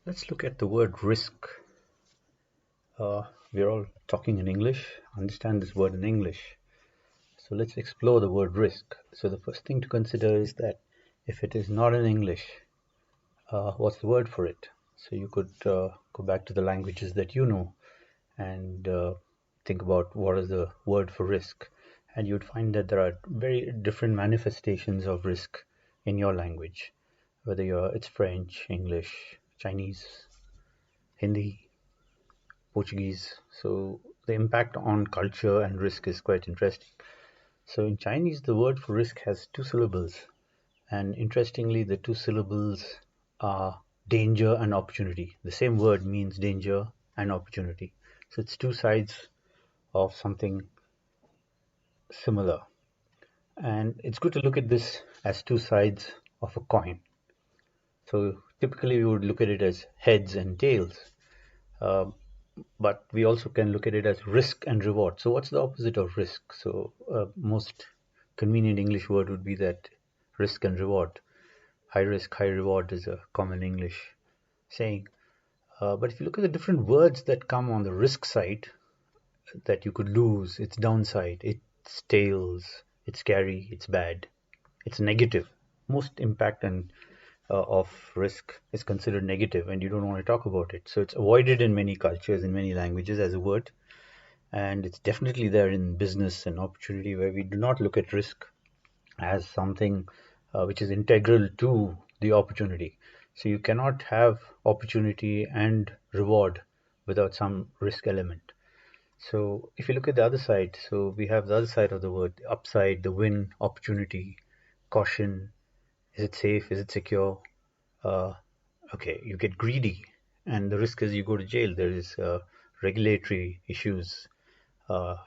Let's look at the word risk. We're all talking in English, understand this word in English. So let's explore the word risk. So the first thing to consider is that if it is not in English, what's the word for it? So you could go back to the languages that you know and think about what is the word for risk. And you'd find that there are very different manifestations of risk in your language, whether it's French, English, Chinese, Hindi, Portuguese. So the impact on culture and risk is quite interesting. So in Chinese, the word for risk has two syllables. And interestingly, the two syllables are danger and opportunity. The same word means danger and opportunity. So it's two sides of something similar. And it's good to look at this as two sides of a coin. So typically we would look at it as heads and tails. Uh, but we also can look at it as risk and reward. So what's the opposite of risk? So most convenient English word would be that risk and reward. High risk, high reward is a common English saying. But if you look at the different words that come on the risk side that you could lose, it's downside, it's tails, it's scary, it's bad, it's negative. Most impact and of risk is considered negative and you don't want to talk about it. So it's avoided in many cultures, in many languages as a word. And it's definitely there in business and opportunity where we do not look at risk as something which is integral to the opportunity. So you cannot have opportunity and reward without some risk element. So if you look at the other side, so we have the other side of the word, the upside, the win, opportunity, caution. Is it safe? Is it secure? Uh, okay, you get greedy, and the risk is you go to jail. There is regulatory issues.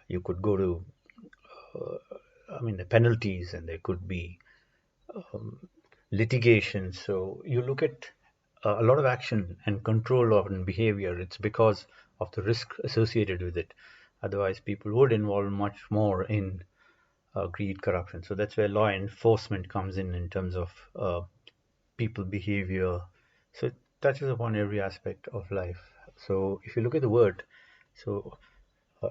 You could go to, the penalties, and there could be litigation. So you look at a lot of action and control on behavior. It's because of the risk associated with it. Otherwise, people would involve much more in greed, corruption. So that's where law enforcement comes in terms of people behavior. So it touches upon every aspect of life. So if you look at the word, so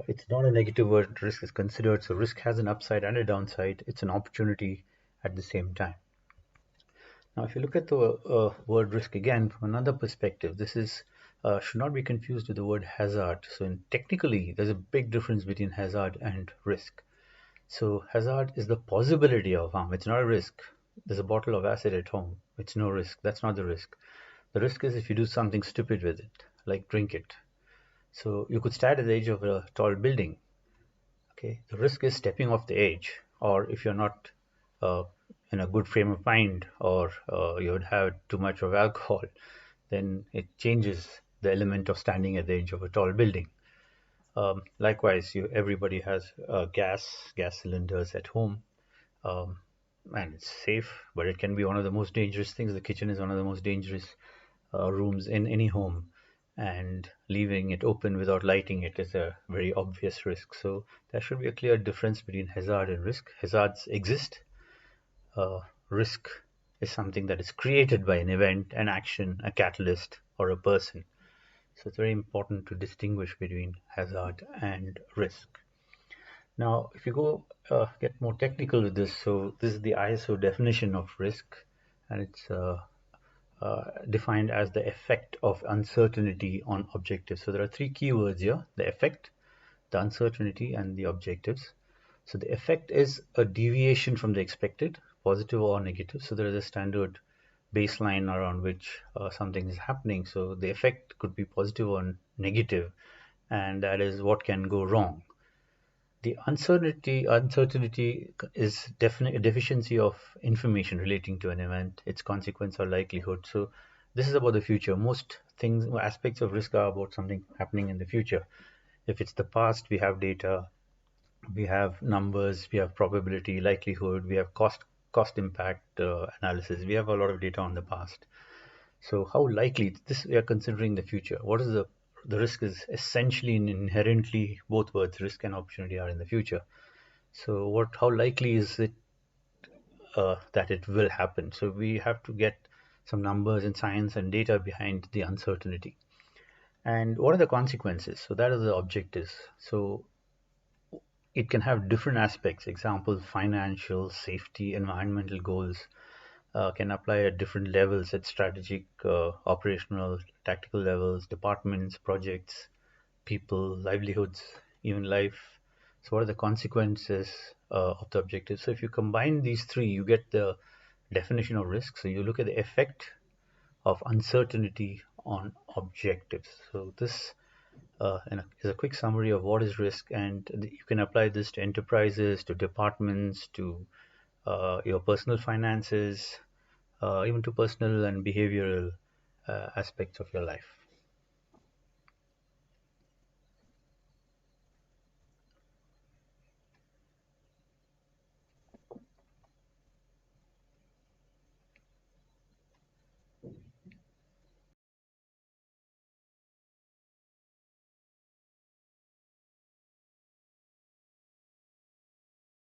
it's not a negative word. Risk is considered. So risk has an upside and a downside. It's an opportunity at the same time. Now, if you look at the word risk again from another perspective, this is should not be confused with the word hazard. So, technically, there's a big difference between hazard and risk. So, hazard is the possibility of harm. It's not a risk. There's a bottle of acid at home. It's no risk. That's not the risk. The risk is if you do something stupid with it, like drink it. So, you could stand at the edge of a tall building. Okay, the risk is stepping off the edge, or if you're not uh, in a good frame of mind, or you would have too much of alcohol, then it changes the element of standing at the edge of a tall building. Likewise, everybody has gas cylinders at home, um, and it's safe, but it can be one of the most dangerous things. The kitchen is one of the most dangerous rooms in any home, and leaving it open without lighting it is a very obvious risk. So there should be a clear difference between hazard and risk. Hazards exist. Risk is something that is created by an event, an action, a catalyst, or a person. So it's very important to distinguish between hazard and risk. Now, if you go get more technical with this, so this is the ISO definition of risk, and it's defined as the effect of uncertainty on objectives. So there are three keywords here: the effect, the uncertainty, and the objectives. So the effect is a deviation from the expected, positive or negative. So there is a standard baseline around which something is happening. So the effect could be positive or negative, and that is what can go wrong. The uncertainty is definitely a deficiency of information relating to an event, its consequence or likelihood. So this is about the future. Most things, aspects of risk are about something happening in the future. If it's the past, we have data, we have numbers, we have probability, likelihood, we have cost impact analysis. We have a lot of data on the past. So how likely this we are considering the future? What is the risk is essentially inherently both words risk and opportunity are in the future. So how likely is it that it will happen? So we have to get some numbers and science and data behind the uncertainty. And what are the consequences? So that are the objectives. So it can have different aspects. Example, financial, safety, environmental goals can apply at different levels, at strategic, operational, tactical levels, departments, projects, people, livelihoods, even life. So what are the consequences of the objective? So if you combine these three, you get the definition of risk. So you look at the effect of uncertainty on objectives. So this is a quick summary of what is risk, and you can apply this to enterprises, to departments, to your personal finances, even to personal and behavioral aspects of your life.